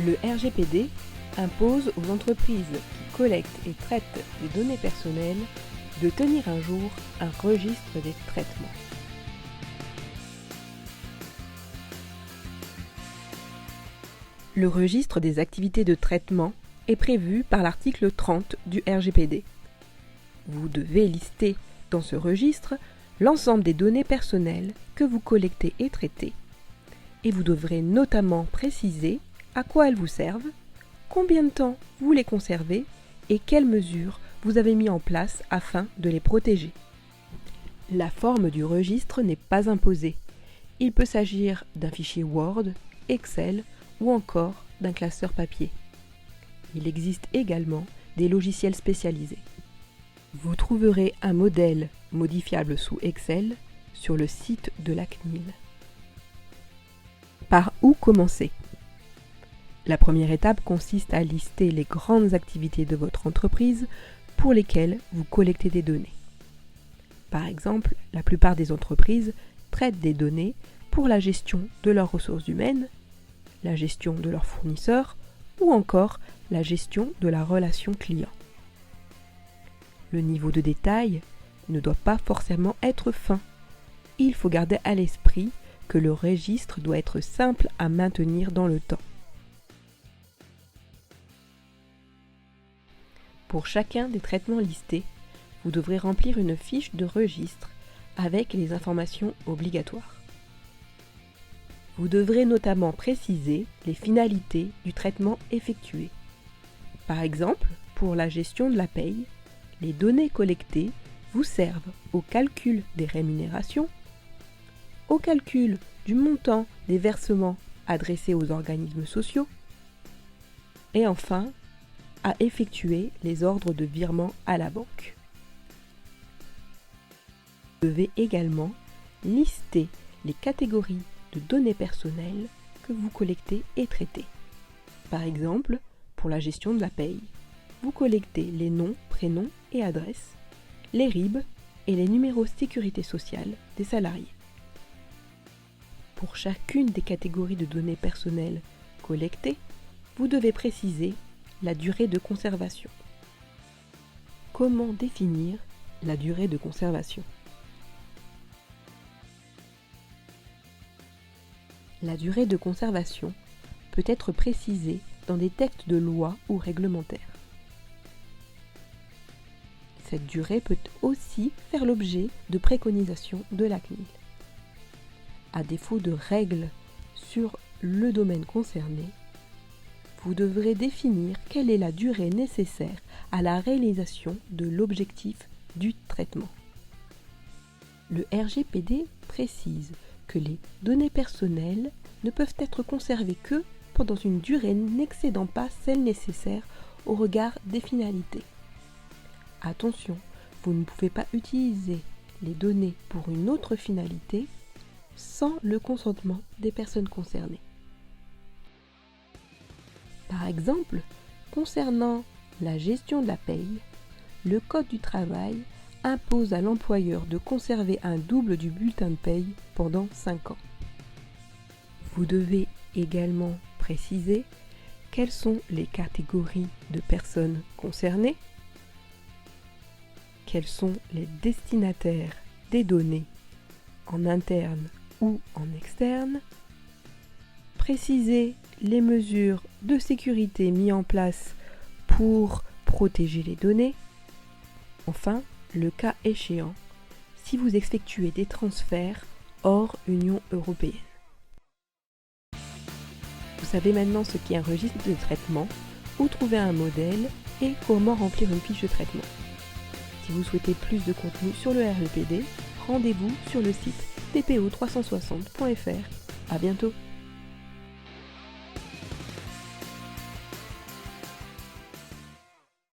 Le RGPD impose aux entreprises qui collectent et traitent des données personnelles de tenir un jour un registre des traitements. Le registre des activités de traitement est prévu par l'article 30 du RGPD. Vous devez lister dans ce registre l'ensemble des données personnelles que vous collectez et traitez, et vous devrez notamment préciser à quoi elles vous servent, combien de temps vous les conservez et quelles mesures vous avez mis en place afin de les protéger. La forme du registre n'est pas imposée. Il peut s'agir d'un fichier Word, Excel ou encore d'un classeur papier. Il existe également des logiciels spécialisés. Vous trouverez un modèle modifiable sous Excel sur le site de la CNIL. Par où commencer ? La première étape consiste à lister les grandes activités de votre entreprise pour lesquelles vous collectez des données. Par exemple, la plupart des entreprises traitent des données pour la gestion de leurs ressources humaines, la gestion de leurs fournisseurs ou encore la gestion de la relation client. Le niveau de détail ne doit pas forcément être fin. Il faut garder à l'esprit que le registre doit être simple à maintenir dans le temps. Pour chacun des traitements listés, vous devrez remplir une fiche de registre avec les informations obligatoires. Vous devrez notamment préciser les finalités du traitement effectué. Par exemple, pour la gestion de la paye, les données collectées vous servent au calcul des rémunérations, au calcul du montant des versements adressés aux organismes sociaux et enfin à effectuer les ordres de virement à la banque. Vous devez également lister les catégories de données personnelles que vous collectez et traitez. Par exemple, pour la gestion de la paye, vous collectez les noms, prénoms et adresses, les RIB et les numéros de sécurité sociale des salariés. Pour chacune des catégories de données personnelles collectées, vous devez préciser la durée de conservation. Comment définir la durée de conservation ? La durée de conservation peut être précisée dans des textes de loi ou réglementaires. Cette durée peut aussi faire l'objet de préconisations de la CNIL. À défaut de règles sur le domaine concerné, vous devrez définir quelle est la durée nécessaire à la réalisation de l'objectif du traitement. Le RGPD précise que les données personnelles ne peuvent être conservées que pendant une durée n'excédant pas celle nécessaire au regard des finalités. Attention, vous ne pouvez pas utiliser les données pour une autre finalité sans le consentement des personnes concernées. Par exemple, concernant la gestion de la paye, le Code du travail impose à l'employeur de conserver un double du bulletin de paye pendant 5 ans. Vous devez également préciser quelles sont les catégories de personnes concernées, quels sont les destinataires des données en interne ou en externe, préciser les mesures de sécurité mises en place pour protéger les données, enfin, le cas échéant, si vous effectuez des transferts hors Union européenne. Vous savez maintenant ce qu'est un registre de traitement, où trouver un modèle et comment remplir une fiche de traitement. Si vous souhaitez plus de contenu sur le RGPD, rendez-vous sur le site tpo360.fr. À bientôt.